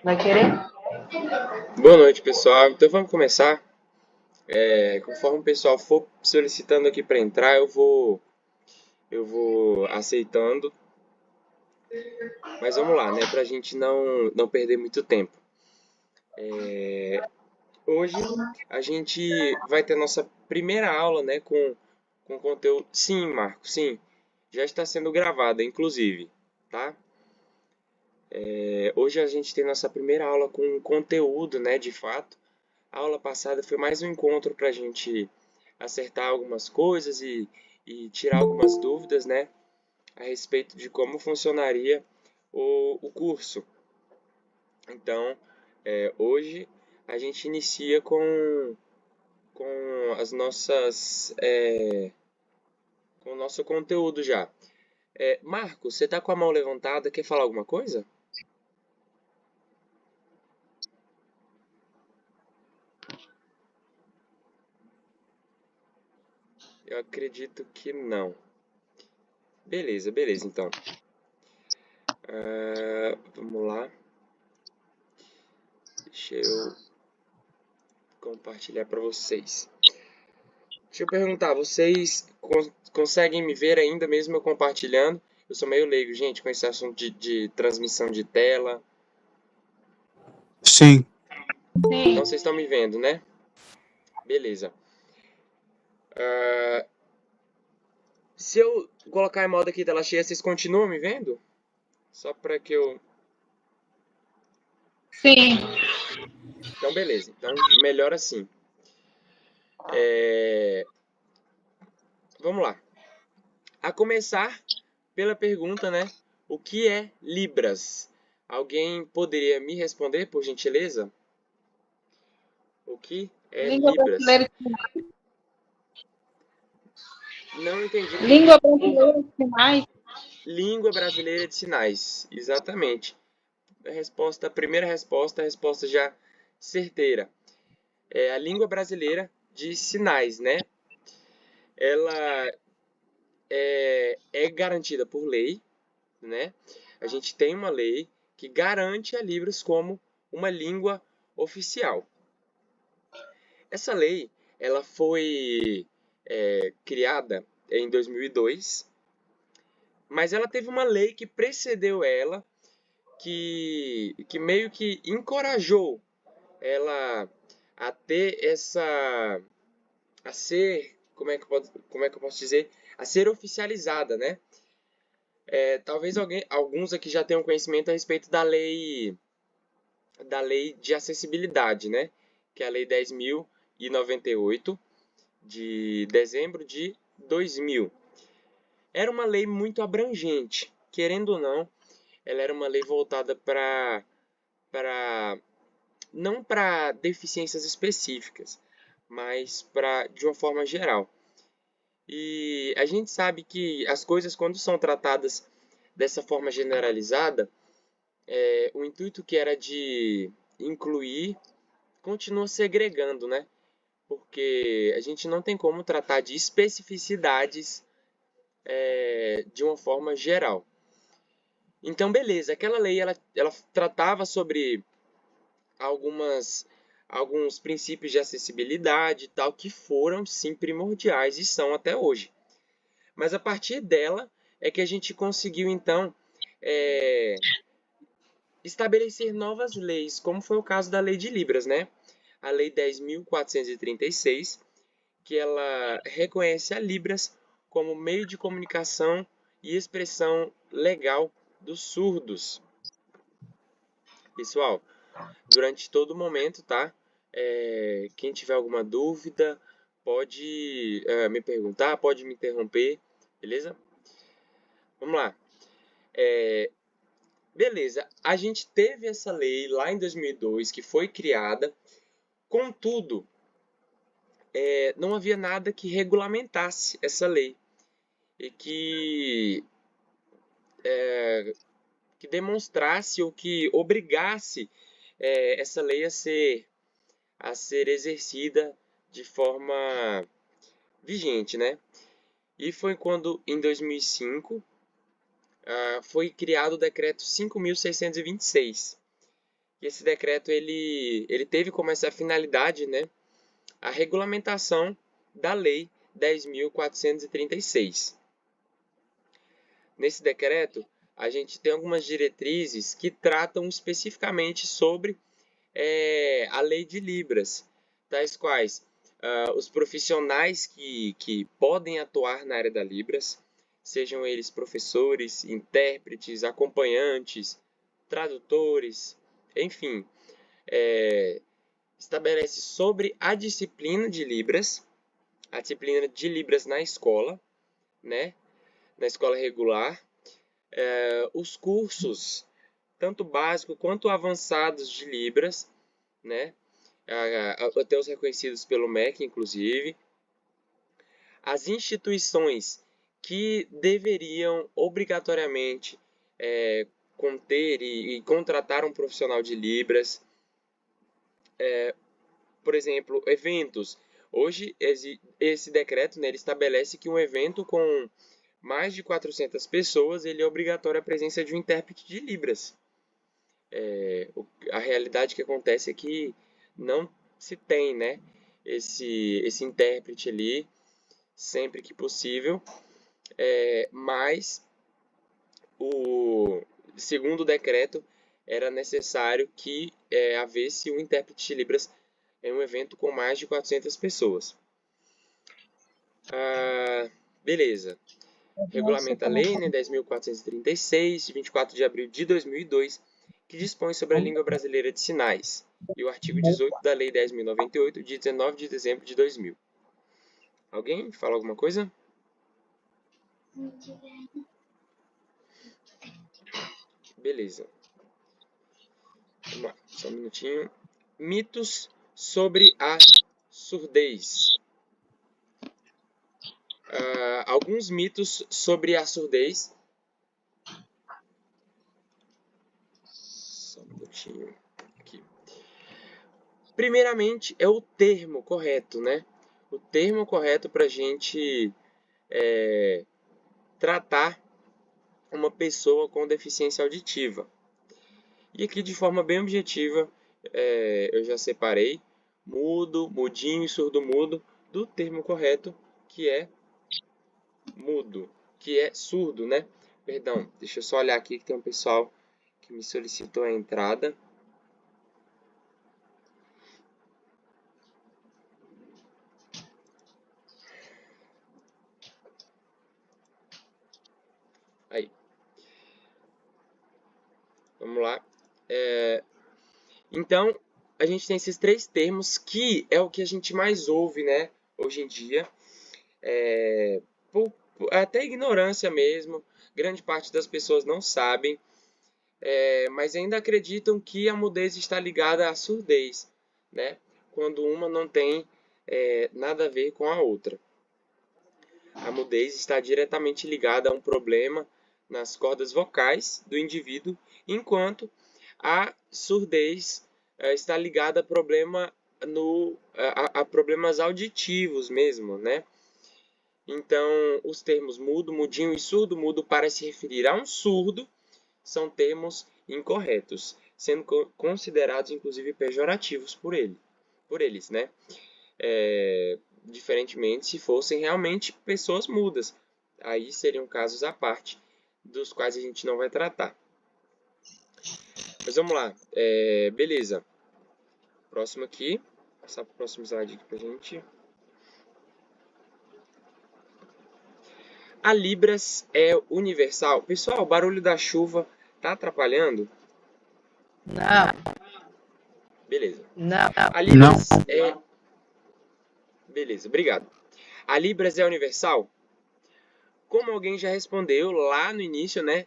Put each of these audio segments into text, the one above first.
Vai querer? Boa noite, pessoal. Então vamos começar. Conforme o pessoal for solicitando aqui para entrar, eu vou aceitando. Mas vamos lá, né? Para a gente não perder muito tempo. Hoje a gente vai ter nossa primeira aula, né? Com conteúdo. Sim, Marco, sim. Já está sendo gravada, inclusive, tá? Hoje a gente tem nossa primeira aula com conteúdo, né? De fato. A aula passada foi mais um encontro para a gente acertar algumas coisas e tirar algumas dúvidas, né, a respeito de como funcionaria o curso. Então, hoje a gente inicia com as nossas, com o nosso conteúdo já. Marcos, você está com a mão levantada, quer falar alguma coisa? Eu acredito que não. Beleza, beleza, então. Vamos lá. Deixa eu compartilhar para vocês. Deixa eu perguntar, vocês conseguem me ver ainda mesmo eu compartilhando? Eu sou meio leigo, gente, com esse assunto de transmissão de tela. Sim, Então Sim. vocês estão me vendo, né? Beleza. Se eu colocar em modo aqui tela cheia, vocês continuam me vendo? Só para que eu... Sim. Então, beleza. Então, melhor assim. Vamos lá. A começar pela pergunta, né? O que é Libras? Alguém poderia me responder, por gentileza? O que é Língua Libras? brasileira de sinais. Não entendi. Língua Por brasileira de sinais. língua brasileira de sinais. Exatamente. A primeira resposta, a resposta já certeira. É a língua brasileira de sinais, né? Ela é garantida por lei, né? A gente tem uma lei que garante a Libras como uma língua oficial. Essa lei, ela foi criada em 2002, mas ela teve uma lei que precedeu ela, que meio que encorajou ela a ter essa, a ser, como é que eu posso dizer, a ser oficializada, né? Talvez alguns aqui já tenham conhecimento a respeito da lei de acessibilidade, né? Que é a lei 10.098 de dezembro de 2000. Era uma lei muito abrangente, querendo ou não, ela era uma lei voltada para não para deficiências específicas, mas para de uma forma geral. E a gente sabe que as coisas quando são tratadas dessa forma generalizada, o intuito que era de incluir continua segregando, né? Porque a gente não tem como tratar de especificidades de uma forma geral. Então, beleza, aquela lei ela tratava sobre algumas alguns princípios de acessibilidade e tal que foram sim primordiais e são até hoje. Mas a partir dela é que a gente conseguiu então é, estabelecer novas leis, como foi o caso da Lei de Libras, né? A Lei 10.436, que ela reconhece a Libras como meio de comunicação e expressão legal dos surdos. Pessoal, durante todo o momento, tá? Quem tiver alguma dúvida, pode me perguntar, pode me interromper, beleza? Vamos lá. Beleza, a gente teve essa lei lá em 2002 que foi criada, contudo, não havia nada que regulamentasse essa lei e que demonstrasse ou que obrigasse essa lei a ser exercida de forma vigente, né? E foi quando, em 2005, foi criado o decreto 5.626. Esse decreto ele teve como essa finalidade, né, a regulamentação da Lei 10.436. Nesse decreto, a gente tem algumas diretrizes que tratam especificamente sobre a Lei de Libras, tais quais os profissionais que podem atuar na área da Libras, sejam eles professores, intérpretes, acompanhantes, tradutores, enfim, estabelece sobre a disciplina de Libras na escola, né, na escola regular, os cursos, tanto básicos quanto avançados de Libras, né, até os reconhecidos pelo MEC, inclusive, as instituições que deveriam obrigatoriamente conter e contratar um profissional de Libras, por exemplo, eventos. Hoje, esse decreto, né, ele estabelece que um evento com mais de 400 pessoas, ele é obrigatório a presença de um intérprete de Libras. A realidade que acontece é que não se tem, né, esse intérprete ali, sempre que possível, mas, segundo o decreto, era necessário que havesse um intérprete de Libras em um evento com mais de 400 pessoas. Beleza. Regulamenta a lei, né, 10.436, de 24 de abril de 2002, que dispõe sobre a língua brasileira de sinais, e o artigo 18 da Lei 10.098, de 19 de dezembro de 2000. Alguém fala alguma coisa? Beleza. Vamos lá, só um minutinho. Mitos sobre a surdez. Alguns mitos sobre a surdez. Só um minutinho aqui. Primeiramente, é o termo correto, né? O termo correto para a gente tratar uma pessoa com deficiência auditiva. E aqui, de forma bem objetiva, eu já separei mudo, mudinho e surdo-mudo do termo correto, que é mudo, que é surdo, né? Perdão, deixa eu só olhar aqui que tem um pessoal que me solicitou a entrada. Aí. Vamos lá. Então, a gente tem esses três termos que é o que a gente mais ouve, né, hoje em dia. Até ignorância mesmo. Grande parte das pessoas não sabem, mas ainda acreditam que a mudez está ligada à surdez, né? Quando uma não tem nada a ver com a outra. A mudez está diretamente ligada a um problema nas cordas vocais do indivíduo, enquanto a surdez está ligada a problemas auditivos mesmo, né? Então, os termos mudo, mudinho e surdo-mudo para se referir a um surdo são termos incorretos, sendo considerados inclusive pejorativos por eles, né? Diferentemente se fossem realmente pessoas mudas. Aí seriam casos à parte, dos quais a gente não vai tratar. Mas vamos lá. Beleza. Próximo aqui. Vou passar para o próximo slide aqui pra gente. A Libras é universal. Pessoal, o barulho da chuva tá atrapalhando? Não. Beleza. Não. A Libras é... Beleza, obrigado. A Libras é universal? Como alguém já respondeu lá no início, né?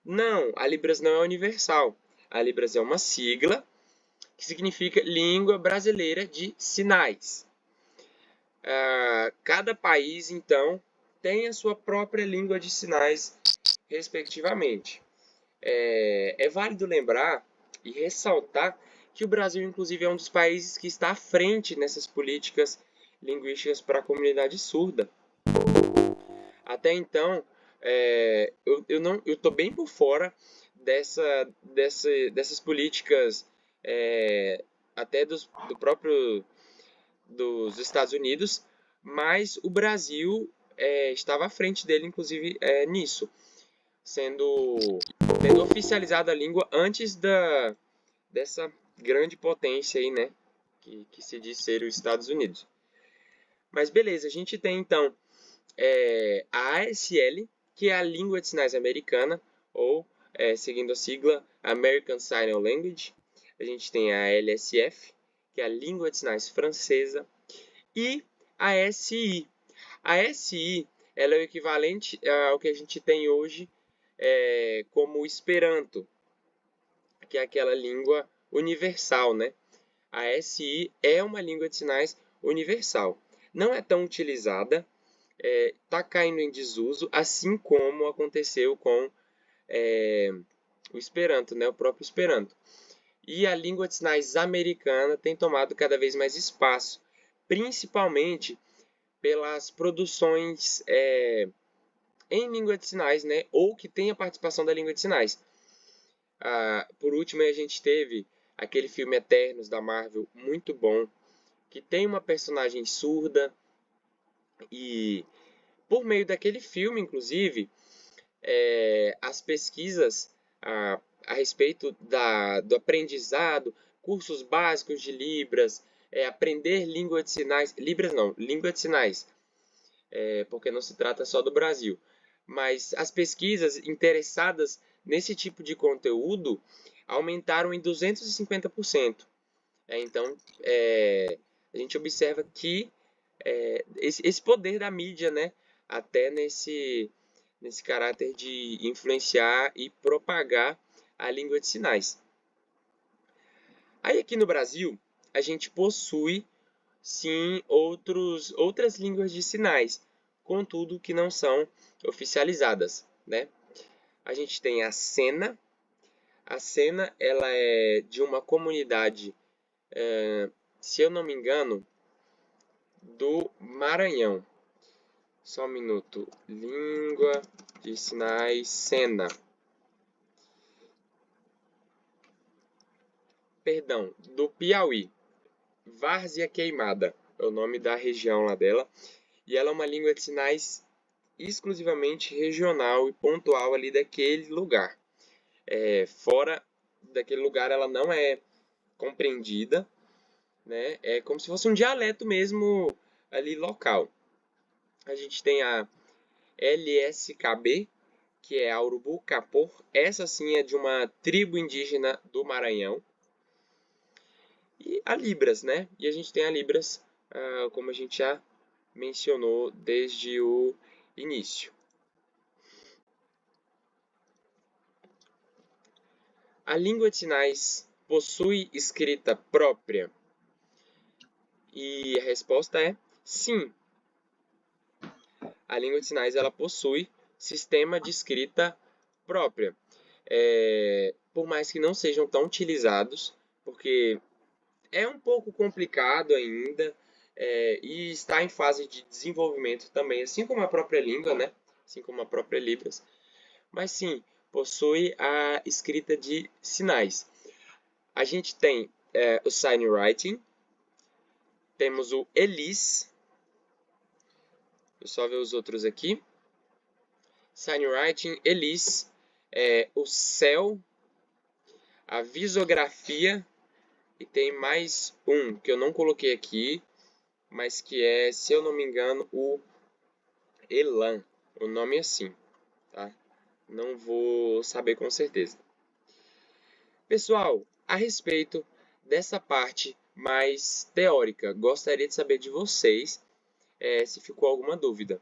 Não, a Libras não é universal. A Libras é uma sigla que significa Língua Brasileira de Sinais. Cada país, então, tem a sua própria língua de sinais, respectivamente. É válido lembrar e ressaltar que o Brasil, inclusive, é um dos países que está à frente nessas políticas linguísticas para a comunidade surda. Até então, eu tô bem por fora dessas políticas, até do próprio dos Estados Unidos, mas o Brasil estava à frente dele, inclusive, nisso, tendo oficializado a língua antes dessa grande potência aí, né, que se diz ser os Estados Unidos. Mas beleza, a gente tem então a ASL, que é a língua de sinais americana, ou seguindo a sigla American Sign Language. A gente tem a LSF, que é a língua de sinais francesa, e a SI. A SI ela é o equivalente ao que a gente tem hoje como o Esperanto, que é aquela língua universal, né? A SI é uma língua de sinais universal. Não é tão utilizada, está caindo em desuso, assim como aconteceu com o Esperanto, né? O próprio Esperanto. E a língua de sinais americana tem tomado cada vez mais espaço, principalmente pelas produções em língua de sinais, né? Ou que tem a participação da língua de sinais. Por último, a gente teve aquele filme Eternos da Marvel, muito bom, que tem uma personagem surda e por meio daquele filme, inclusive, as pesquisas a respeito do aprendizado, cursos básicos de Libras, aprender língua de sinais, Libras não, língua de sinais, porque não se trata só do Brasil, mas as pesquisas interessadas nesse tipo de conteúdo aumentaram em 250%. Então, a gente observa que esse poder da mídia, né, até nesse caráter de influenciar e propagar a língua de sinais. Aí aqui no Brasil, a gente possui, sim, outras línguas de sinais, contudo que não são oficializadas, né? A gente tem a Sena. A Sena, ela é de uma comunidade, se eu não me engano, do Maranhão. Só um minuto. Língua de sinais Sena. Perdão, do Piauí. Várzea Queimada é o nome da região lá dela. E ela é uma língua de sinais exclusivamente regional e pontual ali daquele lugar. Fora daquele lugar ela não é compreendida, né? É como se fosse um dialeto mesmo ali local. A gente tem a LSKB, que é a Urubu Capor. Essa sim é de uma tribo indígena do Maranhão. E a Libras, né? E a gente tem a Libras, como a gente já mencionou desde o início. A língua de sinais possui escrita própria? E a resposta é sim. A língua de sinais ela possui sistema de escrita própria. Por mais que não sejam tão utilizados, porque é um pouco complicado ainda e está em fase de desenvolvimento também, assim como a própria língua, né? Assim como a própria Libras. Mas sim, possui a escrita de sinais. A gente tem o Sign Writing, temos o ELIS, deixa eu só ver os outros aqui. Sign Writing, ELIS, o CEL, a Visografia, e tem mais um que eu não coloquei aqui, mas que é, se eu não me engano, o ELAN. O nome é assim, tá? Não vou saber com certeza. Pessoal, a respeito dessa parte mais teórica, gostaria de saber de vocês se ficou alguma dúvida.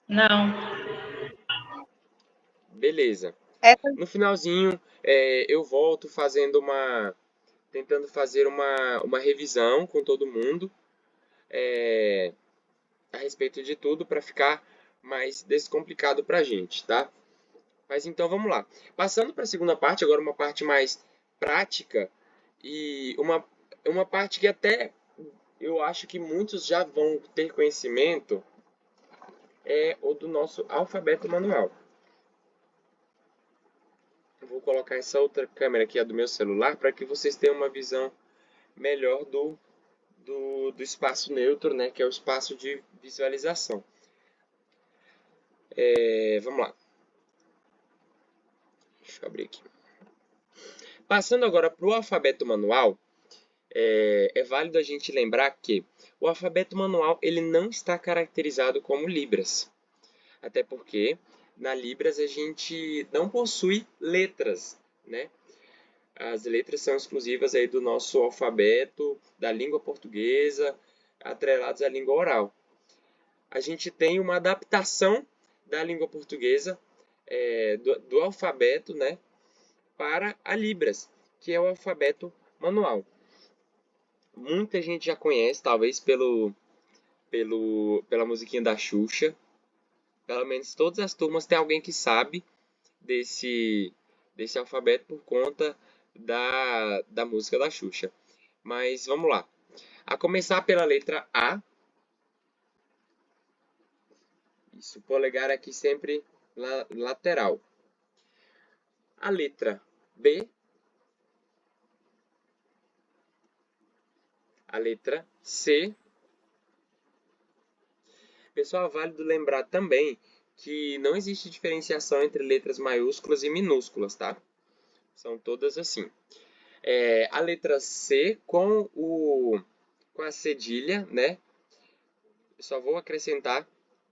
Não. Beleza. Essa, No finalzinho, eu volto tentando fazer uma revisão com todo mundo a respeito de tudo para ficar mais descomplicado para a gente, tá? Mas então vamos lá. Passando para a segunda parte, agora uma parte mais prática e uma parte que até eu acho que muitos já vão ter conhecimento é o do nosso alfabeto manual. Eu vou colocar essa outra câmera aqui, a do meu celular, para que vocês tenham uma visão melhor do espaço neutro, né, que é o espaço de visualização. Vamos lá. Deixa eu abrir aqui. Passando agora para o alfabeto manual, é válido a gente lembrar que o alfabeto manual ele não está caracterizado como Libras. Até porque na Libras a gente não possui letras, né? As letras são exclusivas aí do nosso alfabeto, da língua portuguesa, atrelados à língua oral. A gente tem uma adaptação da língua portuguesa, do alfabeto, né, para a Libras, que é o alfabeto manual. Muita gente já conhece, talvez pela musiquinha da Xuxa. Pelo menos todas as turmas tem alguém que sabe desse alfabeto por conta da música da Xuxa. Mas vamos lá. A começar pela letra A. Isso, polegar aqui sempre lateral. A letra B. A letra C. Pessoal, é válido lembrar também que não existe diferenciação entre letras maiúsculas e minúsculas, tá? São todas assim. A letra C com a cedilha, né? Eu só vou acrescentar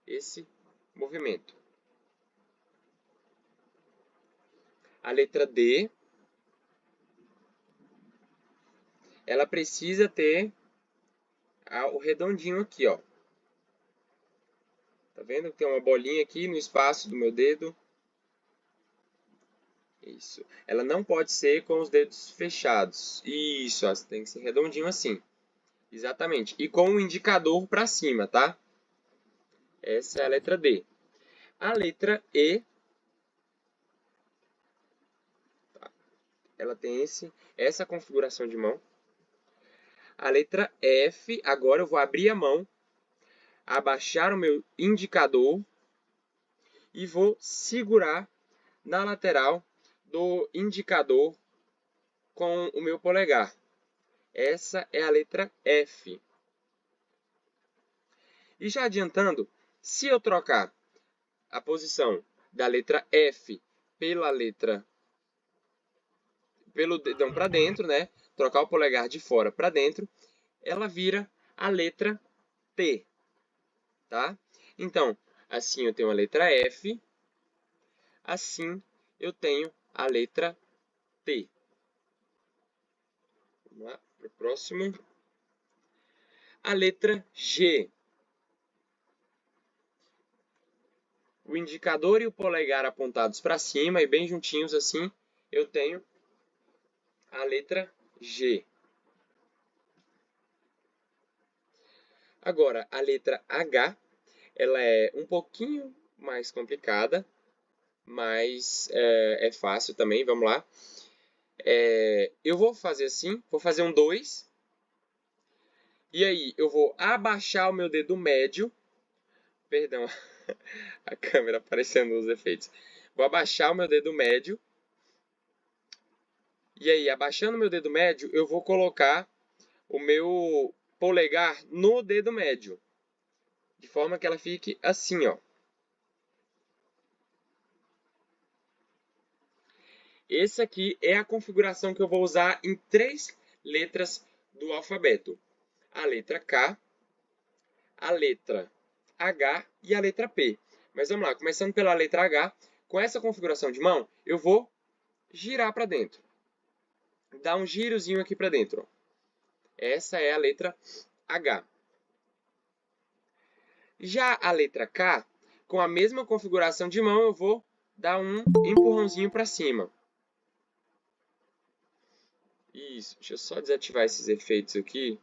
esse movimento. A letra D, ela precisa ter o redondinho aqui, ó. Tá vendo que tem uma bolinha aqui no espaço do meu dedo? Isso. Ela não pode ser com os dedos fechados. Isso, ó, tem que ser redondinho assim. Exatamente. E com o indicador para cima, tá? Essa é a letra D. A letra E, ela tem essa configuração de mão. A letra F, agora eu vou abrir a mão, abaixar o meu indicador e vou segurar na lateral do indicador com o meu polegar. Essa é a letra F. E já adiantando, se eu trocar a posição da letra F pelo dedão para dentro, né? Trocar o polegar de fora para dentro, ela vira a letra T, tá? Então, assim eu tenho a letra F, assim eu tenho a letra T. Vamos lá para o próximo. A letra G. O indicador e o polegar apontados para cima e bem juntinhos assim, eu tenho a letra G. Agora, a letra H, ela é um pouquinho mais complicada, mas é fácil também, vamos lá. Eu vou fazer assim, vou fazer um 2. E aí, eu vou abaixar o meu dedo médio. Perdão, a câmera aparecendo os efeitos. Vou abaixar o meu dedo médio. E aí, abaixando o meu dedo médio, eu vou colocar o meu polegar no dedo médio. De forma que ela fique assim, ó. Essa aqui é a configuração que eu vou usar em 3 letras do alfabeto. A letra K, a letra H e a letra P. Mas vamos lá, começando pela letra H, com essa configuração de mão, eu vou girar para dentro. Dar um girozinho aqui para dentro. Essa é a letra H. Já a letra K, com a mesma configuração de mão, eu vou dar um empurrãozinho para cima. Isso, deixa eu só desativar esses efeitos aqui.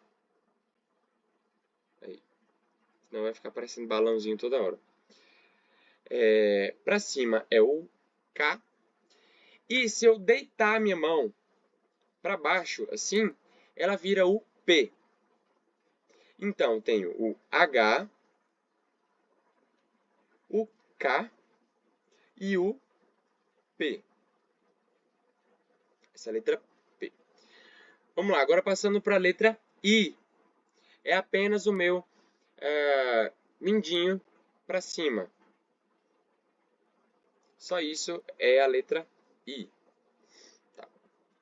Aí. Senão vai ficar parecendo balãozinho toda hora. Para cima é o K. E se eu deitar a minha mão para baixo, assim, ela vira o P. Então, tenho o H, o K e o P. Essa é a letra P. Vamos lá, agora passando para a letra I. É apenas o meu mindinho para cima. Só isso é a letra I. Tá,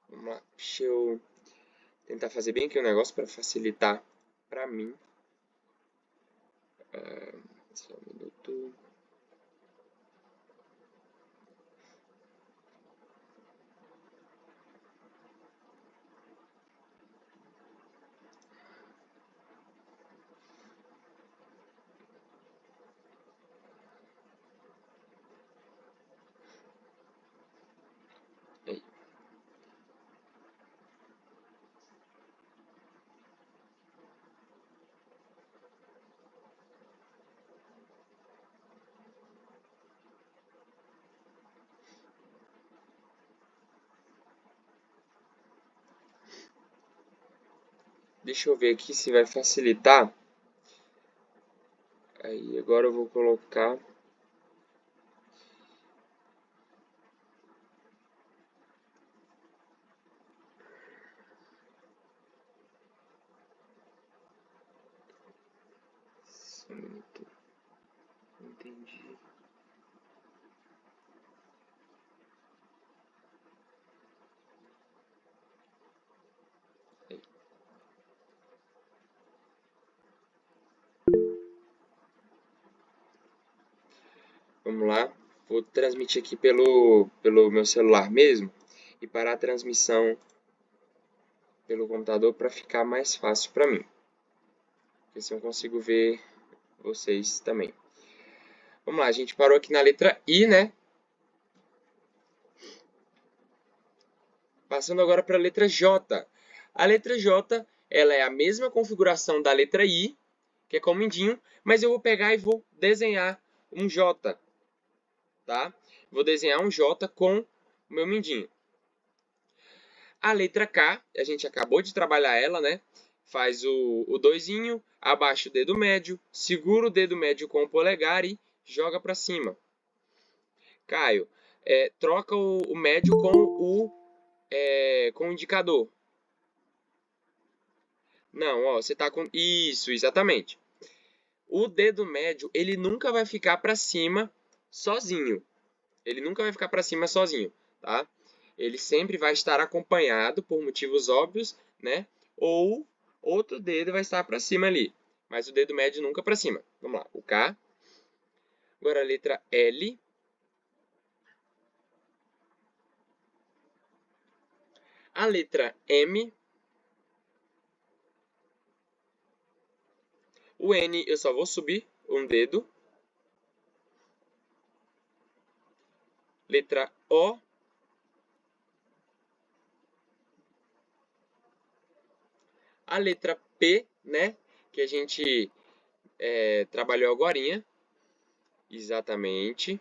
vamos lá, deixa eu tentar fazer bem aqui o negócio para facilitar para mim. Só um minuto. Aí. Deixa eu ver aqui se vai facilitar. Aí, agora eu vou colocar. Só um minuto. Entendi. Aí. Vamos lá. Vou transmitir aqui pelo meu celular mesmo e parar a transmissão pelo computador para ficar mais fácil para mim. Porque assim eu consigo ver vocês também. Vamos lá, a gente parou aqui na letra I, né? Passando agora para a letra J. A letra J, ela é a mesma configuração da letra I, que é com o mindinho, mas eu vou pegar e vou desenhar um J, tá? Vou desenhar um J com o meu mindinho. A letra K, a gente acabou de trabalhar ela, né? Faz o doisinho, abaixa o dedo médio, segura o dedo médio com o polegar e joga para cima. Caio, troca o médio com o indicador. Não, ó, você tá com... Isso, exatamente. O dedo médio, ele nunca vai ficar para cima sozinho. Ele nunca vai ficar para cima sozinho, tá? Ele sempre vai estar acompanhado por motivos óbvios, né? Ou outro dedo vai estar para cima ali, mas o dedo médio nunca para cima. Vamos lá, o K. Agora a letra L. A letra M. O N eu só vou subir um dedo. Letra O. A letra P, né? Que a gente trabalhou agorinha. Exatamente.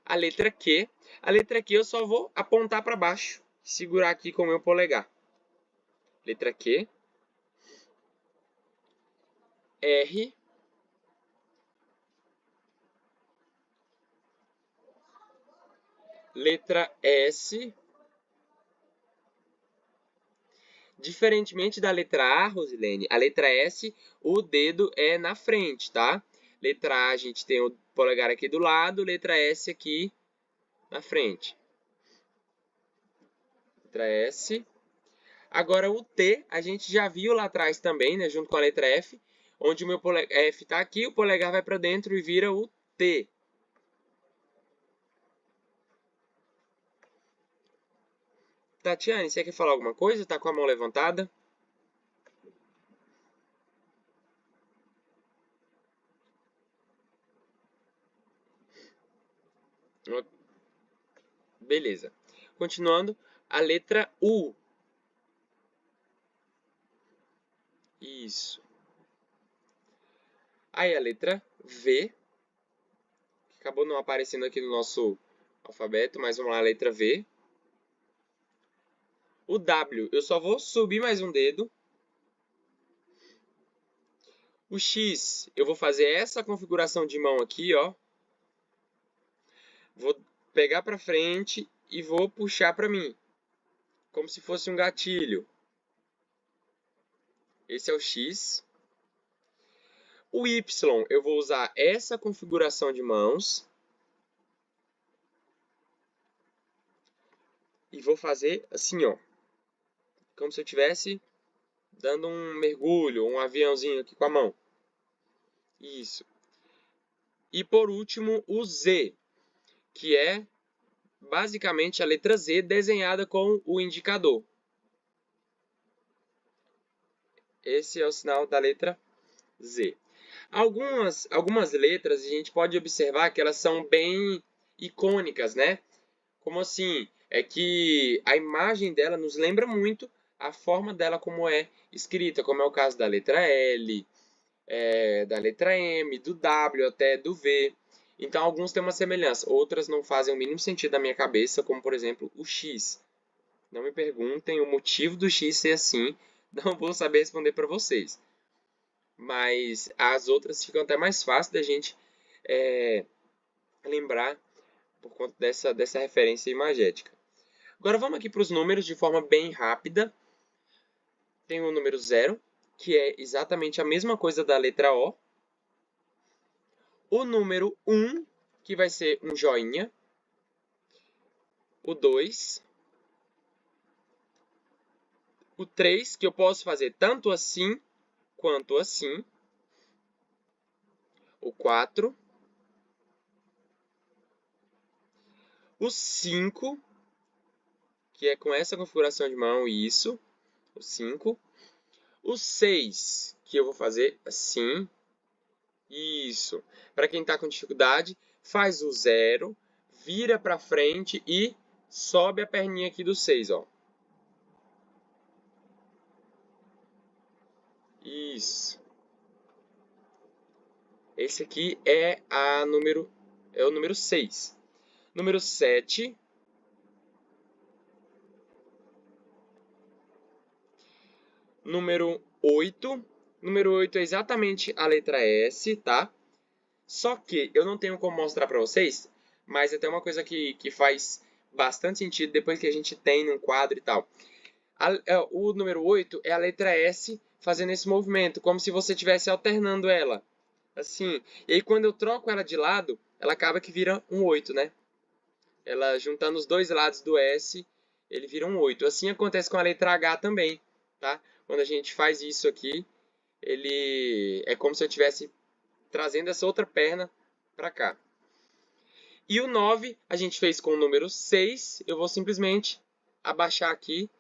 A letra Q. A letra Q eu só vou apontar para baixo. Segurar aqui com o meu polegar. Letra Q. R. Letra S. Diferentemente da letra A, Rosilene, a letra S, o dedo é na frente, tá? Letra A, a gente tem o polegar aqui do lado, letra S aqui na frente. Letra S. Agora o T, a gente já viu lá atrás também, né, junto com a letra F, onde o meu F está aqui, o polegar vai para dentro e vira o T. Tatiane, você quer falar alguma coisa? Tá com a mão levantada? Beleza. Continuando, a letra U. Isso. Aí a letra V, que acabou não aparecendo aqui no nosso alfabeto, mas vamos lá, a letra V. O W, eu só vou subir mais um dedo. O X, eu vou fazer essa configuração de mão aqui, ó. Vou pegar para frente e vou puxar para mim, como se fosse um gatilho. Esse é o X. O Y, eu vou usar essa configuração de mãos. E vou fazer assim, ó. Como se eu estivesse dando um mergulho, um aviãozinho aqui com a mão. Isso. E por último, o Z, que é basicamente a letra Z desenhada com o indicador. Esse é o sinal da letra Z. Algumas letras a gente pode observar que elas são bem icônicas, né? Como assim? É que a imagem dela nos lembra muito a forma dela como é escrita, como é o caso da letra L, da letra M, do W até do V. Então, alguns têm uma semelhança, outras não fazem o mínimo sentido na minha cabeça, como, por exemplo, o X. Não me perguntem o motivo do X ser assim, não vou saber responder para vocês. Mas as outras ficam até mais fácil da gente lembrar por conta dessa referência imagética. Agora vamos aqui para os números de forma bem rápida. Tem o número 0, que é exatamente a mesma coisa da letra O. O número 1, que vai ser um joinha. O 2. O 3, que eu posso fazer tanto assim quanto assim. O 4. O 5, que é com essa configuração de mão, isso. O 5. O 6, que eu vou fazer assim. Isso. Para quem está com dificuldade, faz o 0, vira para frente e sobe a perninha aqui do 6, ó. Isso. Esse aqui é o número 6. Número 7. Número 8. Número 8 é exatamente a letra S, tá? Só que eu não tenho como mostrar para vocês, mas é até uma coisa que faz bastante sentido depois que a gente tem num quadro e tal. O número 8 é a letra S fazendo esse movimento, como se você estivesse alternando ela. Assim. E aí quando eu troco ela de lado, ela acaba que vira um 8, né? Ela juntando os dois lados do S, ele vira um 8. Assim acontece com a letra H também, tá? Quando a gente faz isso aqui, ele é como se eu estivesse trazendo essa outra perna para cá. E o 9 a gente fez com o número 6. Eu vou simplesmente abaixar aqui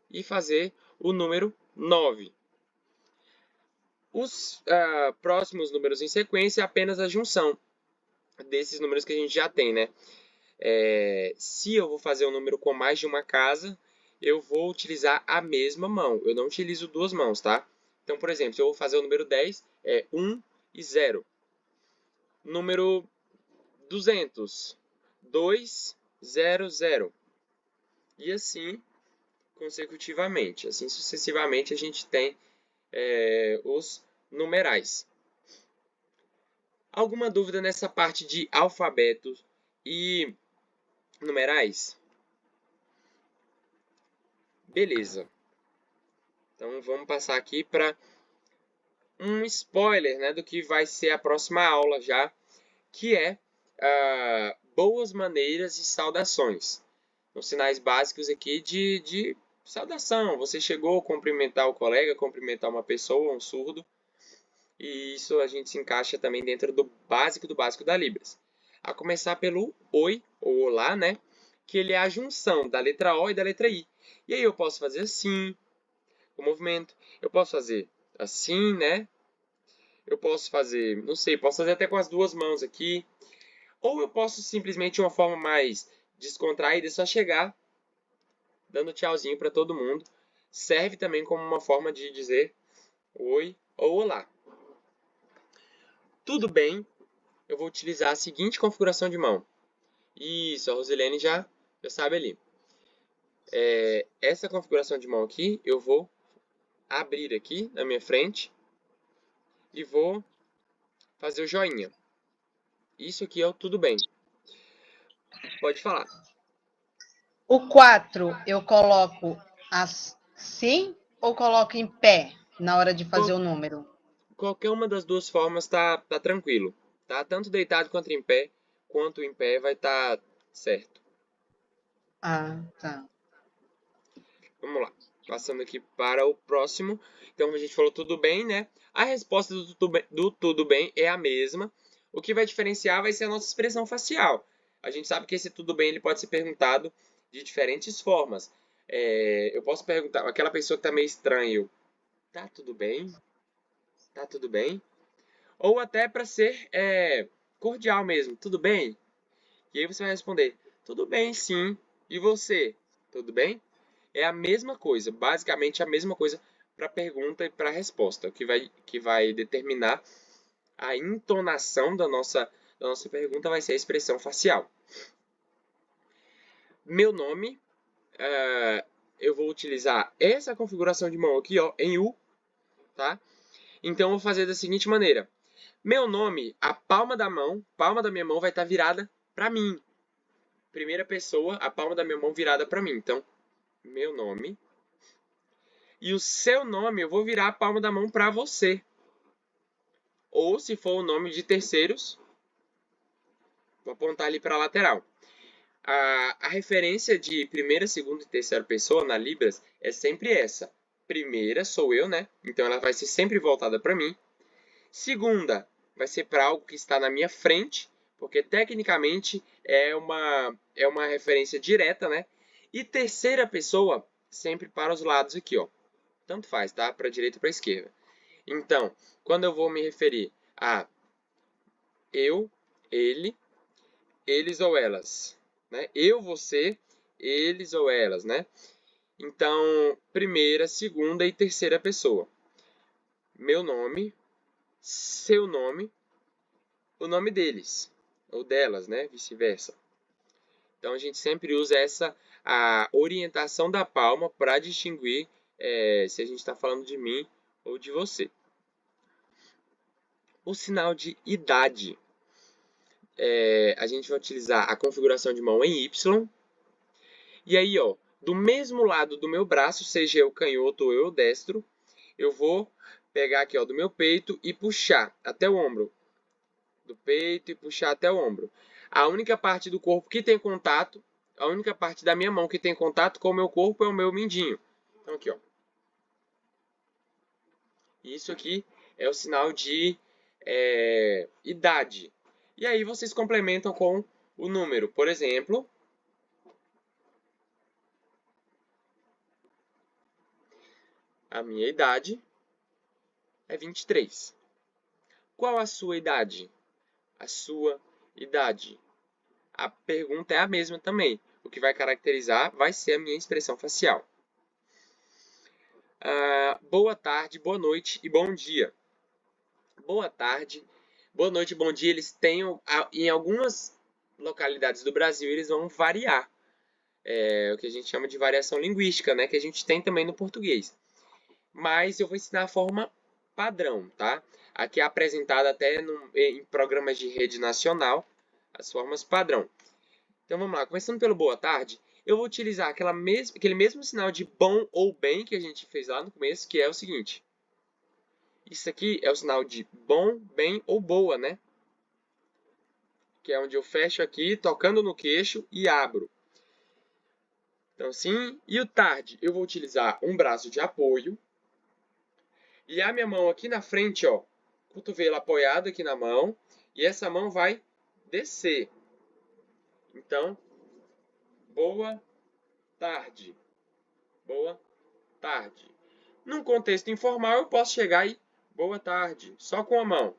e fazer o número 9. Os próximos números em sequência é apenas a junção desses números que a gente já tem, né? Se eu vou fazer um número com mais de uma casa, eu vou utilizar a mesma mão. Eu não utilizo duas mãos, tá? Então, por exemplo, se eu vou fazer o número 10, é 1 e 0. Número 200, 2, 0, 0. E assim consecutivamente. Assim sucessivamente a gente tem os numerais. Alguma dúvida nessa parte de alfabeto e numerais? Beleza. Então vamos passar aqui para um spoiler, né, do que vai ser a próxima aula já, que é boas maneiras e saudações. Os sinais básicos aqui de saudação. Você chegou a cumprimentar o colega, cumprimentar uma pessoa, um surdo. E isso a gente se encaixa também dentro do básico da Libras. A começar pelo oi, ou olá, né? Que ele é a junção da letra O e da letra I. E aí eu posso fazer assim, o movimento. Eu posso fazer assim, né? Eu posso fazer, não sei, posso fazer até com as duas mãos aqui. Ou eu posso simplesmente, de uma forma mais descontraída, só chegar dando tchauzinho para todo mundo. Serve também como uma forma de dizer oi ou olá. Tudo bem, eu vou utilizar a seguinte configuração de mão. Isso, a Rosilene já sabe ali. essa configuração de mão aqui, eu vou abrir aqui na minha frente e vou fazer o joinha. Isso aqui é o tudo bem. Pode falar. O 4 eu coloco assim ou coloco em pé na hora de fazer o número? Qualquer uma das duas formas tá tranquilo, tá? Tanto deitado quanto em pé vai estar certo. Ah, tá. Vamos lá. Passando aqui para o próximo. Então, a gente falou tudo bem, né? A resposta do tudo bem é a mesma. O que vai diferenciar vai ser a nossa expressão facial. A gente sabe que esse tudo bem ele pode ser perguntado de diferentes formas. Eu posso perguntar, aquela pessoa que está meio estranha, tá tudo bem? Tá tudo bem? Ou até para ser cordial mesmo, tudo bem? E aí você vai responder, tudo bem, sim. E você? Tudo bem? É a mesma coisa, basicamente a mesma coisa para a pergunta e para a resposta. O que vai determinar a entonação da nossa pergunta vai ser a expressão facial. Meu nome, eu vou utilizar essa configuração de mão aqui, ó, em U, tá? Então, eu vou fazer da seguinte maneira. Meu nome, a palma da minha mão vai estar virada para mim. Primeira pessoa, a palma da minha mão virada para mim. Então, meu nome. E o seu nome, eu vou virar a palma da mão para você. Ou, se for o nome de terceiros, vou apontar ali para a lateral. A referência de primeira, segunda e terceira pessoa na Libras é sempre essa. Primeira sou eu, né? Então ela vai ser sempre voltada para mim. Segunda vai ser para algo que está na minha frente, porque tecnicamente é uma referência direta, né? E terceira pessoa sempre para os lados aqui, ó. Tanto faz, tá? Para a direita ou para a esquerda. Então, quando eu vou me referir a eu, ele, eles ou elas, né? Eu, você, eles ou elas, né? Então, primeira, segunda e terceira pessoa. Meu nome, seu nome, o nome deles ou delas, né? Vice-versa. Então, a gente sempre usa a orientação da palma para distinguir se a gente está falando de mim ou de você. O sinal de idade. A gente vai utilizar a configuração de mão em Y. E aí, ó, do mesmo lado do meu braço, seja eu canhoto ou eu destro, eu vou pegar aqui, ó, do meu peito e puxar até o ombro. Do peito e puxar até o ombro. A única parte do corpo que tem contato, a única parte da minha mão que tem contato com o meu corpo é o meu mindinho. Então, aqui, ó. Isso aqui é o sinal de idade. E aí vocês complementam com o número. Por exemplo, a minha idade é 23. Qual a sua idade? A sua idade. A pergunta é a mesma também. O que vai caracterizar vai ser a minha expressão facial. Boa tarde, boa noite e bom dia. Boa tarde, boa noite e bom dia. Eles têm, em algumas localidades do Brasil, eles vão variar. O que a gente chama de variação linguística, né? Que a gente tem também no português. Mas eu vou ensinar a forma padrão, tá? Aqui é apresentada até em programas de rede nacional, as formas padrão. Então vamos lá, começando pelo boa tarde, eu vou utilizar aquele mesmo sinal de bom ou bem que a gente fez lá no começo, que é o seguinte. Isso aqui é o sinal de bom, bem ou boa, né? Que é onde eu fecho aqui, tocando no queixo e abro. Então, sim. E o tarde, eu vou utilizar um braço de apoio. E a minha mão aqui na frente, ó, cotovelo apoiado aqui na mão. E essa mão vai descer. Então, boa tarde. Boa tarde. Num contexto informal, eu posso chegar e boa tarde, só com a mão.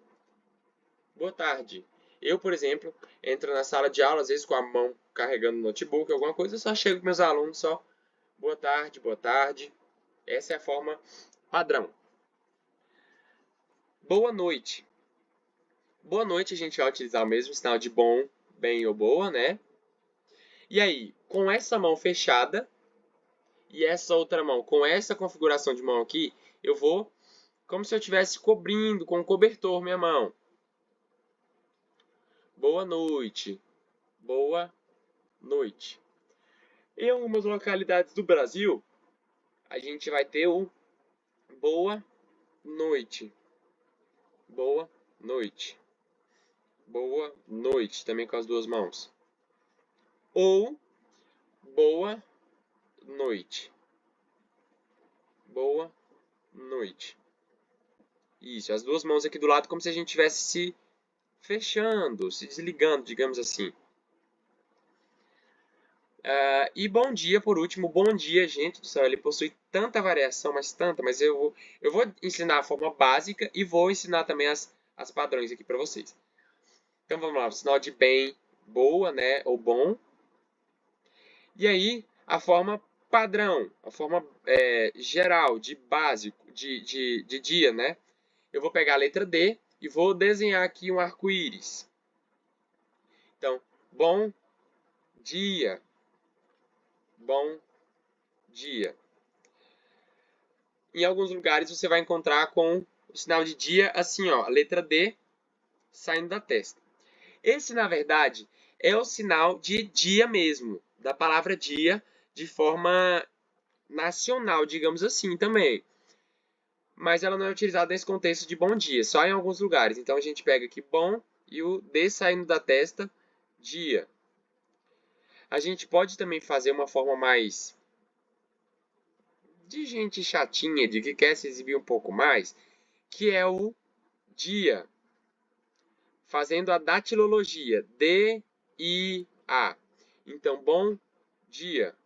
Boa tarde. Eu, por exemplo, entro na sala de aula, às vezes com a mão carregando o notebook, alguma coisa, eu só chego com meus alunos só boa tarde, boa tarde. Essa é a forma padrão. Boa noite. Boa noite a gente vai utilizar o mesmo sinal de bom, bem ou boa, né? E aí, com essa mão fechada, e essa outra mão, com essa configuração de mão aqui, eu vou como se eu estivesse cobrindo com um cobertor minha mão. Boa noite. Boa noite. Em algumas localidades do Brasil, a gente vai ter o boa noite. Boa noite. Boa noite, também com as duas mãos. Ou boa noite. Boa noite. Isso, as duas mãos aqui do lado como se a gente estivesse se fechando, se desligando, digamos assim. E bom dia, por último. Bom dia, gente do céu. Ele possui tanta variação, mas eu vou ensinar a forma básica e vou ensinar também as padrões aqui para vocês. Então vamos lá, o sinal de bem, boa, né, ou bom. E aí, a forma padrão, a forma geral, de básico, de dia, né? Eu vou pegar a letra D e vou desenhar aqui um arco-íris. Então, bom dia. Bom dia. Em alguns lugares você vai encontrar com o sinal de dia assim, ó, a letra D saindo da testa. Esse, na verdade, é o sinal de dia mesmo, da palavra dia, de forma nacional, digamos assim, também. Mas ela não é utilizada nesse contexto de bom dia, só em alguns lugares. Então a gente pega aqui bom e o D saindo da testa, dia. A gente pode também fazer uma forma mais de gente chatinha, de que quer se exibir um pouco mais, que é o dia, fazendo a datilologia, D-I-A. Então, bom dia,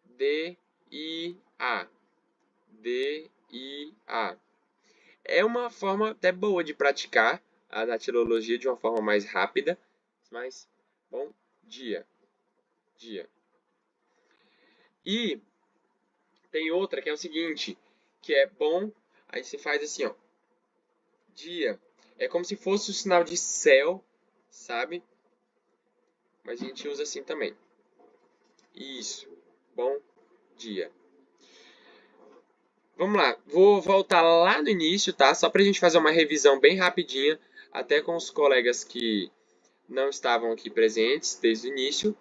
D-I-A, D-I-A. É uma forma até boa de praticar a datilologia de uma forma mais rápida, mas bom dia, dia. E tem outra que é o seguinte, que é bom, aí você faz assim, ó, dia. É como se fosse o sinal de céu, sabe? Mas a gente usa assim também. Isso. Bom dia. Vamos lá. Vou voltar lá no início, tá? Só pra gente fazer uma revisão bem rapidinha, até com os colegas que não estavam aqui presentes desde o início.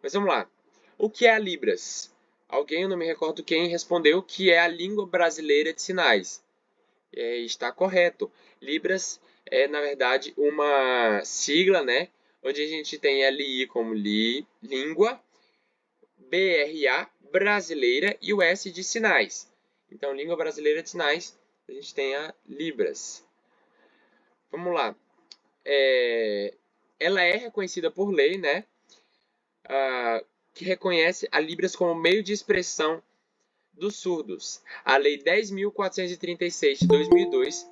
Mas vamos lá. O que é a Libras? Alguém, eu não me recordo quem, respondeu que é a língua brasileira de sinais. Está correto. Libras é, na verdade, uma sigla, né? Onde a gente tem LI como língua, BRA, brasileira, e o S de sinais. Então, língua brasileira de sinais, a gente tem a Libras. Vamos lá. Ela é reconhecida por lei, né? Que reconhece a Libras como meio de expressão dos surdos. A Lei 10.436 de 2002,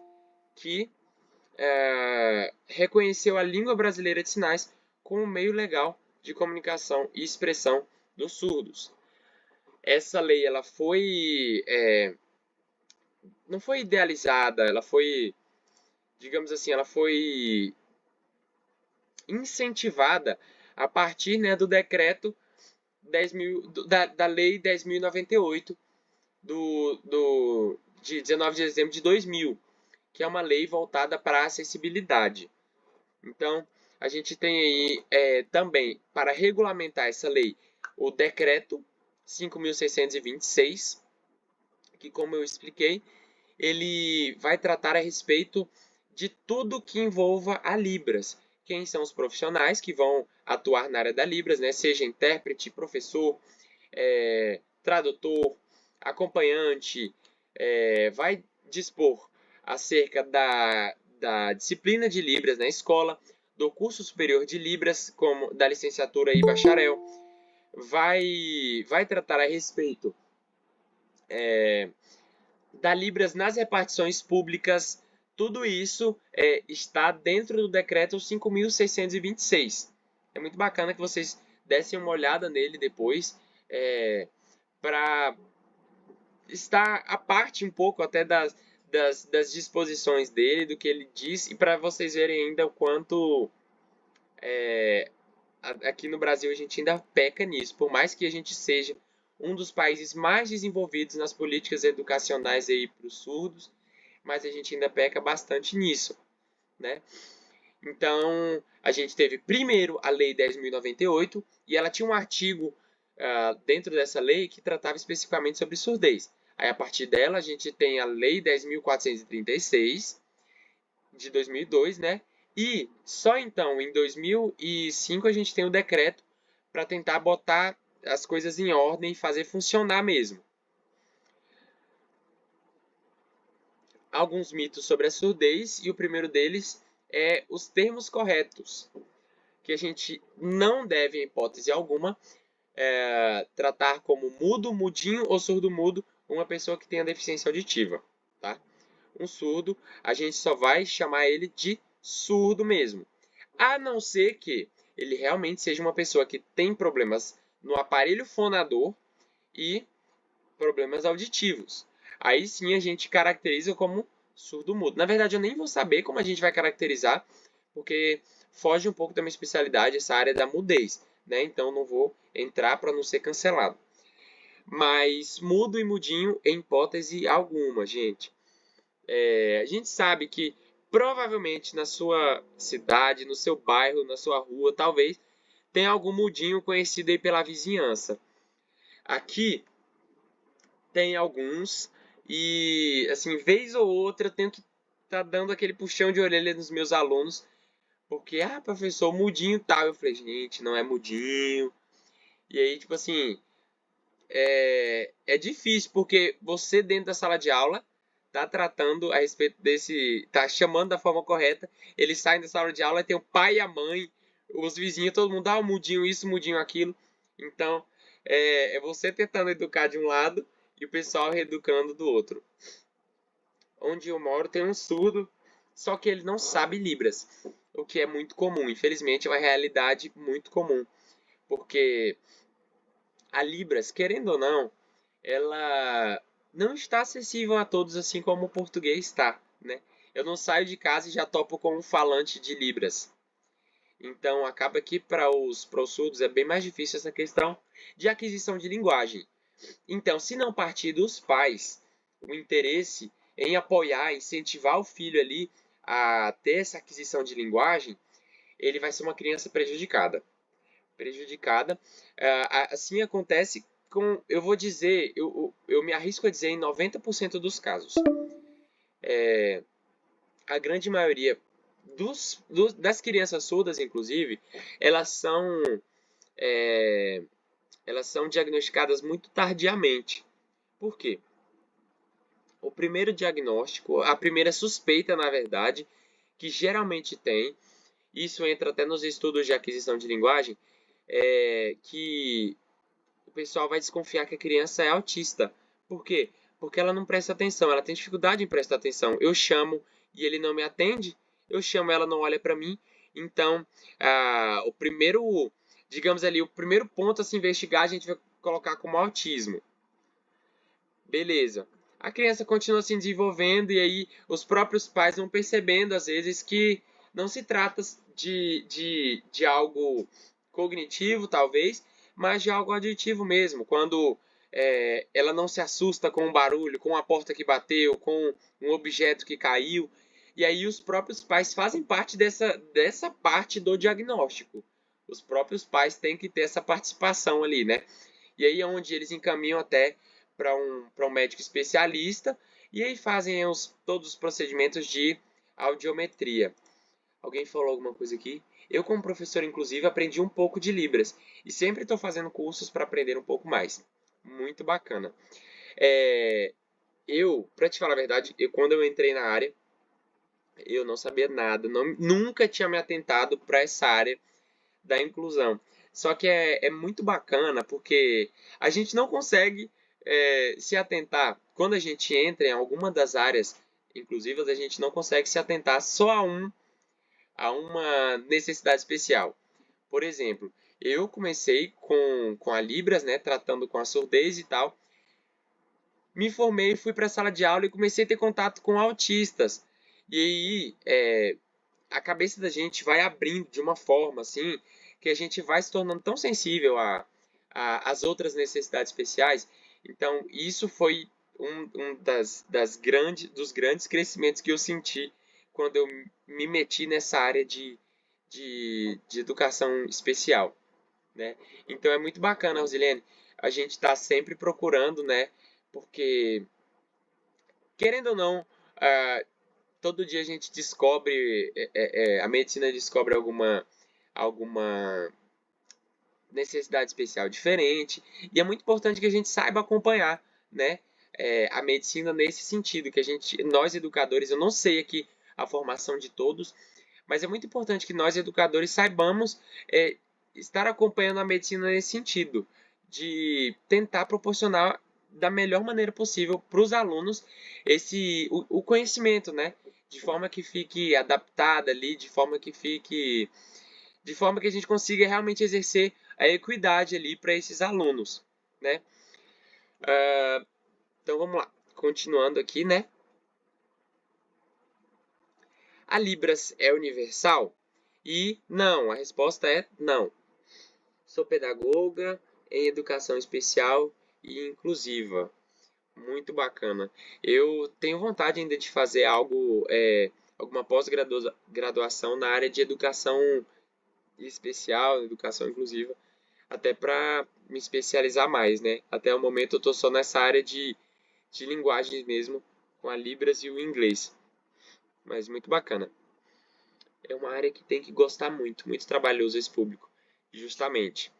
que reconheceu a língua brasileira de sinais como meio legal de comunicação e expressão dos surdos. Essa lei ela foi não foi idealizada, ela foi, digamos assim, ela foi incentivada a partir, né, do decreto 10.000, da lei 10.098 de 19 de dezembro de 2000, que é uma lei voltada para a acessibilidade. Então, a gente tem aí também, para regulamentar essa lei, o decreto 5.626, que, como eu expliquei, ele vai tratar a respeito de tudo que envolva a Libras. Quem são os profissionais que vão atuar na área da Libras, né? Seja intérprete, professor, tradutor, acompanhante, vai dispor acerca da disciplina de Libras na escola, do curso superior de Libras, como da licenciatura e bacharel, vai tratar a respeito da Libras nas repartições públicas. Tudo isso está dentro do decreto 5.626. É muito bacana que vocês dessem uma olhada nele depois, para estar a parte um pouco até das disposições dele, do que ele diz, e para vocês verem ainda o quanto aqui no Brasil a gente ainda peca nisso, por mais que a gente seja um dos países mais desenvolvidos nas políticas educacionais aí para os surdos, mas a gente ainda peca bastante nisso, né? Então, a gente teve primeiro a Lei 10.098 e ela tinha um artigo dentro dessa lei que tratava especificamente sobre surdez. Aí, a partir dela, a gente tem a Lei 10.436 de 2002, né? E só então, em 2005, a gente tem o decreto para tentar botar as coisas em ordem e fazer funcionar mesmo. Alguns mitos sobre a surdez, e o primeiro deles é os termos corretos, que a gente não deve, em hipótese alguma, tratar como mudo, mudinho ou surdo-mudo uma pessoa que tenha deficiência auditiva. Tá? Um surdo, a gente só vai chamar ele de surdo mesmo. A não ser que ele realmente seja uma pessoa que tem problemas no aparelho fonador e problemas auditivos. Aí sim a gente caracteriza como surdo-mudo. Na verdade, eu nem vou saber como a gente vai caracterizar, porque foge um pouco da minha especialidade, essa área da mudez, né? Então não vou entrar para não ser cancelado. Mas mudo e mudinho em hipótese alguma, gente. A gente sabe que provavelmente na sua cidade, no seu bairro, na sua rua, talvez tenha algum mudinho conhecido aí pela vizinhança. Aqui tem alguns e, assim, vez ou outra eu tenho que estar dando aquele puxão de orelha nos meus alunos, porque, professor, mudinho tal. Eu falei, gente, não é mudinho. E aí, tipo assim, é difícil, porque você dentro da sala de aula tá tratando a respeito desse, tá chamando da forma correta, eles saem da sala de aula e tem o pai e a mãe, os vizinhos, todo mundo, mudinho isso, mudinho aquilo. Então, é você tentando educar de um lado e o pessoal reeducando do outro. Onde eu moro tem um surdo, só que ele não sabe Libras, o que é muito comum. Infelizmente, é uma realidade muito comum, porque a Libras, querendo ou não, ela não está acessível a todos assim como o português está, né? Eu não saio de casa e já topo com um falante de Libras. Então, acaba que para os surdos é bem mais difícil essa questão de aquisição de linguagem. Então, se não partir dos pais o interesse em apoiar, incentivar o filho ali a ter essa aquisição de linguagem, ele vai ser uma criança prejudicada. Assim acontece com, eu vou dizer, eu me arrisco a dizer em 90% dos casos. A grande maioria das crianças surdas, inclusive, elas são, elas são diagnosticadas muito tardiamente. Por quê? O primeiro diagnóstico, a primeira suspeita, na verdade, que geralmente tem, isso entra até nos estudos de aquisição de linguagem, é que o pessoal vai desconfiar que a criança é autista. Por quê? Porque ela não presta atenção, ela tem dificuldade em prestar atenção. Eu chamo e ele não me atende, eu chamo, ela não olha para mim. Então, o primeiro, digamos ali, o primeiro ponto a se investigar, a gente vai colocar como autismo. Beleza. A criança continua se desenvolvendo e aí os próprios pais vão percebendo, às vezes, que não se trata de algo cognitivo, talvez, mas de algo auditivo mesmo. Quando ela não se assusta com um barulho, com a porta que bateu, com um objeto que caiu. E aí os próprios pais fazem parte dessa parte do diagnóstico. Os próprios pais têm que ter essa participação ali, né? E aí é onde eles encaminham até para um médico especialista e aí fazem todos os procedimentos de audiometria. Alguém falou alguma coisa aqui? Eu, como professor, inclusive, aprendi um pouco de Libras e sempre estou fazendo cursos para aprender um pouco mais. Muito bacana. Para te falar a verdade, quando eu entrei na área, eu não sabia nada, nunca tinha me atentado para essa área da inclusão. Só que é muito bacana porque a gente não consegue se atentar. Quando a gente entra em alguma das áreas inclusivas, a gente não consegue se atentar só a uma necessidade especial. Por exemplo, eu comecei com a Libras, né, tratando com a surdez e tal. Me formei, fui para a sala de aula e comecei a ter contato com autistas. E aí a cabeça da gente vai abrindo de uma forma assim que a gente vai se tornando tão sensível às outras necessidades especiais. Então, isso foi dos grandes crescimentos que eu senti quando eu me meti nessa área de educação especial, né? Então, é muito bacana, Rosilene, a gente está sempre procurando, né? Porque, querendo ou não, ah, todo dia a gente descobre, a medicina descobre alguma necessidade especial diferente, e é muito importante que a gente saiba acompanhar, né, a medicina nesse sentido, que nós educadores, eu não sei aqui a formação de todos, mas é muito importante que nós educadores saibamos estar acompanhando a medicina nesse sentido, de tentar proporcionar da melhor maneira possível para os alunos o conhecimento, né, de forma que fique adaptada ali, de forma que a gente consiga realmente exercer a equidade ali para esses alunos, né? Então vamos lá, continuando aqui, né? A Libras é universal? E não, a resposta é não. Sou pedagoga em educação especial e inclusiva. Muito bacana. Eu tenho vontade ainda de fazer alguma pós-graduação na área de educação especial, educação inclusiva, até para me especializar mais, né? Até o momento eu estou só nessa área de linguagens mesmo, com a Libras e o inglês. Mas muito bacana. É uma área que tem que gostar muito, muito trabalhoso esse público, justamente.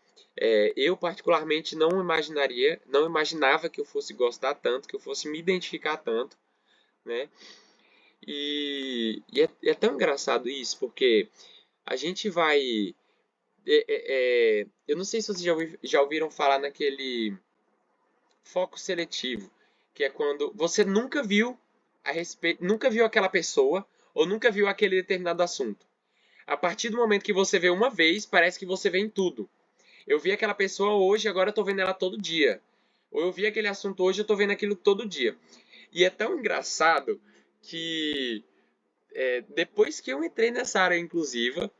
Eu particularmente não imaginava que eu fosse gostar tanto, que eu fosse me identificar tanto, né? É tão engraçado isso, porque a gente vai eu não sei se vocês já ouviram falar naquele foco seletivo, que é quando você nunca viu aquela pessoa ou nunca viu aquele determinado assunto. A partir do momento que você vê uma vez, parece que você vê em tudo. Eu vi aquela pessoa hoje, agora eu tô vendo ela todo dia. Ou eu vi aquele assunto hoje, eu tô vendo aquilo todo dia. E é tão engraçado que depois que eu entrei nessa área inclusiva,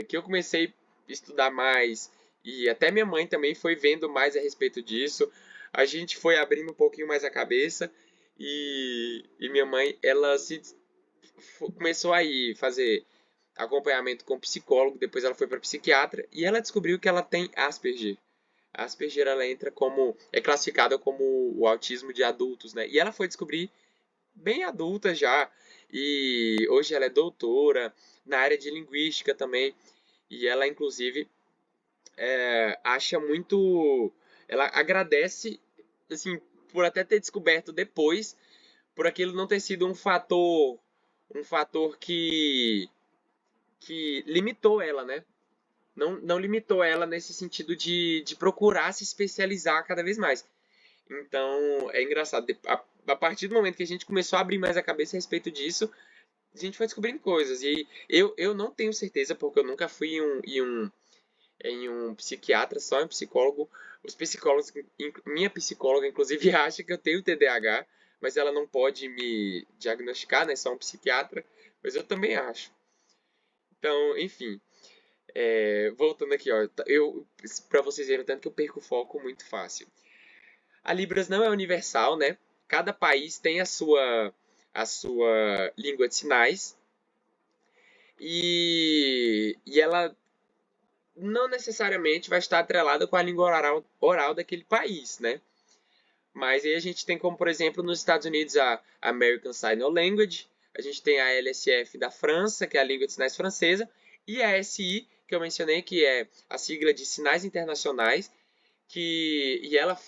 que eu comecei a estudar mais e até minha mãe também foi vendo mais a respeito disso. A gente foi abrindo um pouquinho mais a cabeça e minha mãe começou a ir fazer acompanhamento com psicólogo, depois ela foi para psiquiatra e ela descobriu que ela tem Asperger. A Asperger ela é classificada como o autismo de adultos, né? E ela foi descobrir bem adulta já e hoje ela é doutora na área de linguística também. E ela, inclusive, acha muito. Ela agradece, assim, por até ter descoberto depois, por aquilo não ter sido um fator que limitou ela, né? Não limitou ela nesse sentido de procurar se especializar cada vez mais. Então, é engraçado. A partir do momento que a gente começou a abrir mais a cabeça a respeito disso, a gente foi descobrindo coisas. E eu não tenho certeza, porque eu nunca fui em um psiquiatra, só em psicólogo. Os psicólogos, minha psicóloga, inclusive, acha que eu tenho TDAH, mas ela não pode me diagnosticar, né? Só um psiquiatra, mas eu também acho. Então, enfim, voltando aqui, ó, para vocês verem o tanto que eu perco o foco muito fácil. A Libras não é universal, né? Cada país tem a sua língua de sinais e ela não necessariamente vai estar atrelada com a língua oral daquele país, né? Mas aí a gente tem como, por exemplo, nos Estados Unidos a American Sign Language, a gente tem a LSF da França, que é a língua de sinais francesa, e a SI, que eu mencionei, que é a sigla de Sinais Internacionais, e ela,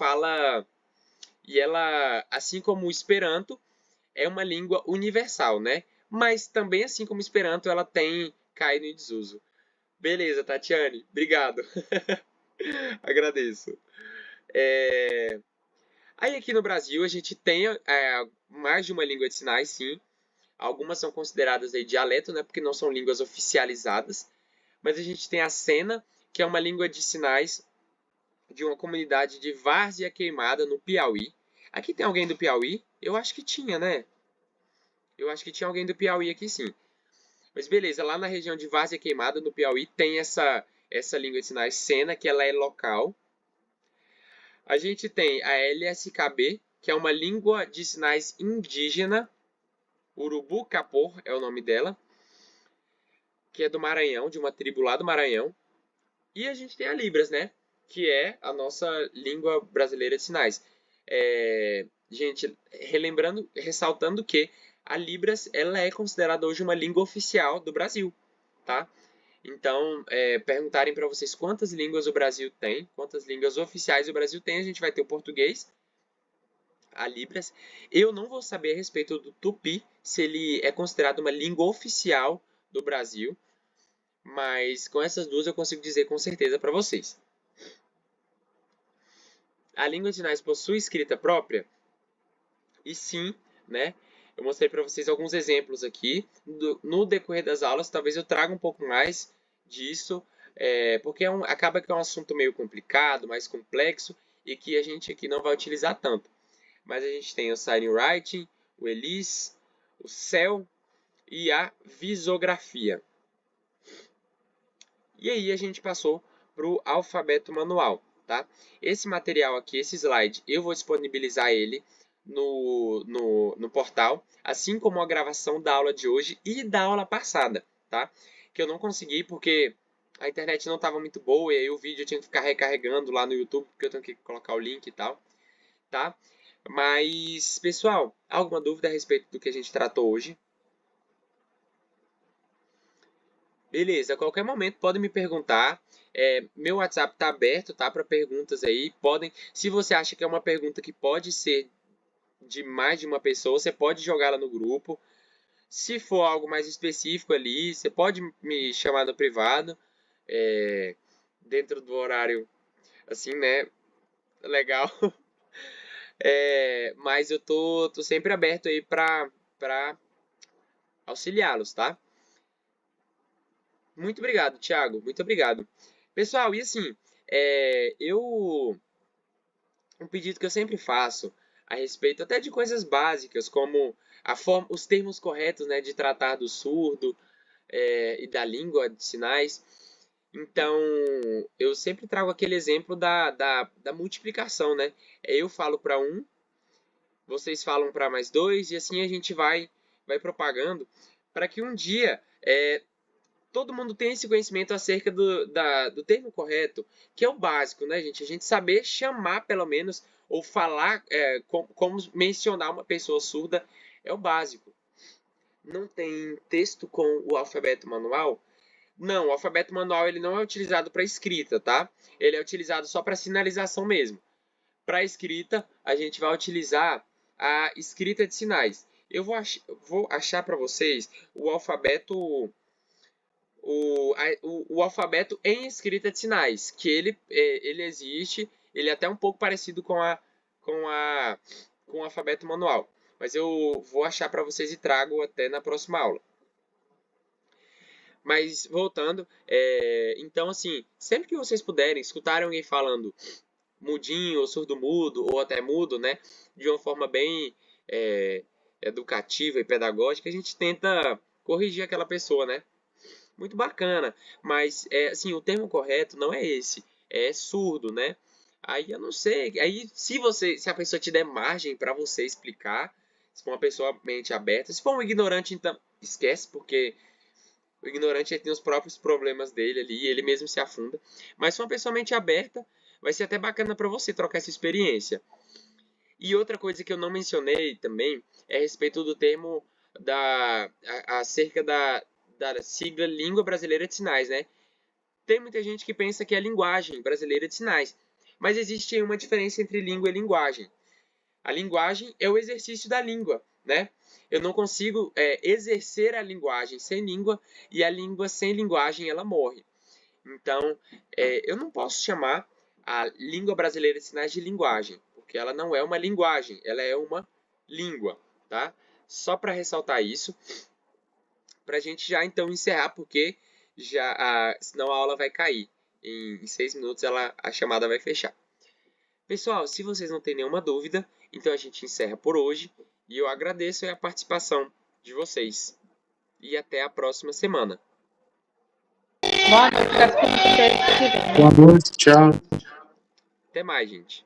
assim como o Esperanto, é uma língua universal, né? Mas também, assim como o Esperanto, ela tem caído em desuso. Beleza, Tatiane, obrigado. Agradeço. Aí aqui no Brasil a gente tem mais de uma língua de sinais, sim. Algumas são consideradas aí dialeto, né, porque não são línguas oficializadas. Mas a gente tem a Sena, que é uma língua de sinais de uma comunidade de Várzea Queimada, no Piauí. Aqui tem alguém do Piauí? Eu acho que tinha, né? Eu acho que tinha alguém do Piauí aqui, sim. Mas beleza, lá na região de Várzea Queimada, no Piauí, tem essa língua de sinais Sena, que ela é local. A gente tem a LSKB, que é uma língua de sinais indígena. Urubu Capor é o nome dela, que é do Maranhão, de uma tribo lá do Maranhão. E a gente tem a Libras, né? Que é a nossa língua brasileira de sinais. Gente, relembrando, ressaltando que a Libras ela é considerada hoje uma língua oficial do Brasil, tá? Então, perguntarem para vocês quantas línguas o Brasil tem, quantas línguas oficiais o Brasil tem, a gente vai ter o português, a Libras. Eu não vou saber a respeito do Tupi, se ele é considerado uma língua oficial do Brasil, mas com essas duas eu consigo dizer com certeza para vocês. A língua de sinais possui escrita própria? E sim, né? Eu mostrei para vocês alguns exemplos aqui. No decorrer das aulas, talvez eu traga um pouco mais disso, porque acaba que é um assunto meio complicado, mais complexo, e que a gente aqui não vai utilizar tanto. Mas a gente tem o Sign Writing, o ELIS, o CEL e a visografia. E aí a gente passou para o alfabeto manual, tá? Esse material aqui, esse slide, eu vou disponibilizar ele no portal, assim como a gravação da aula de hoje e da aula passada, tá? Que eu não consegui porque a internet não estava muito boa e aí o vídeo eu tinha que ficar recarregando lá no YouTube, porque eu tenho que colocar o link e tal, tá? Mas, pessoal, alguma dúvida a respeito do que a gente tratou hoje? Beleza, a qualquer momento podem me perguntar. Meu WhatsApp está aberto, tá? Para perguntas aí. Podem, se você acha que é uma pergunta que pode ser de mais de uma pessoa, você pode jogá-la no grupo. Se for algo mais específico ali, você pode me chamar no privado, dentro do horário, assim, né? Legal. Mas eu tô sempre aberto aí para auxiliá-los, tá? Muito obrigado, Thiago. Muito obrigado. Pessoal, e assim, um pedido que eu sempre faço a respeito até de coisas básicas, como os termos corretos, né, de tratar do surdo e da língua de sinais. Então, eu sempre trago aquele exemplo da multiplicação, né? Eu falo para um, vocês falam para mais dois, e assim a gente vai propagando para que um dia todo mundo tem esse conhecimento acerca do termo correto, que é o básico, né, gente? A gente saber chamar, pelo menos, ou falar como mencionar uma pessoa surda é o básico. Não tem texto com o alfabeto manual? Não, o alfabeto manual ele não é utilizado para escrita, tá? Ele é utilizado só para sinalização mesmo. Para escrita, a gente vai utilizar a escrita de sinais. Eu vou achar para vocês o alfabeto o alfabeto em escrita de sinais, que ele existe, ele é até um pouco parecido com, a, com o alfabeto manual. Mas eu vou achar para vocês e trago até na próxima aula. Mas voltando, então assim, sempre que vocês puderem, escutarem alguém falando mudinho, ou surdo-mudo, ou até mudo, né, de uma forma bem educativa e pedagógica, a gente tenta corrigir aquela pessoa, né? Muito bacana, mas assim, o termo correto não é esse, é surdo, né? Aí eu não sei, aí se a pessoa te der margem para você explicar, se for uma pessoa mente aberta, se for um ignorante, então esquece, porque o ignorante tem os próprios problemas dele ali, ele mesmo se afunda. Mas se for uma pessoa mente aberta, vai ser até bacana para você trocar essa experiência. E outra coisa que eu não mencionei também é a respeito do termo acerca da sigla Língua Brasileira de Sinais, né? Tem muita gente que pensa que é a linguagem brasileira de sinais, mas existe uma diferença entre língua e linguagem. A linguagem é o exercício da língua, né? Eu não consigo exercer a linguagem sem língua e a língua sem linguagem ela morre. Então, eu não posso chamar a língua brasileira de sinais de linguagem, porque ela não é uma linguagem, ela é uma língua, tá? Só para ressaltar isso, para a gente já então encerrar, porque senão a aula vai cair. Em 6 minutos a chamada vai fechar. Pessoal, se vocês não têm nenhuma dúvida, então a gente encerra por hoje e eu agradeço a participação de vocês. e até a próxima semana. Boa noite, com vocês. Boa noite, tchau. Até mais, gente.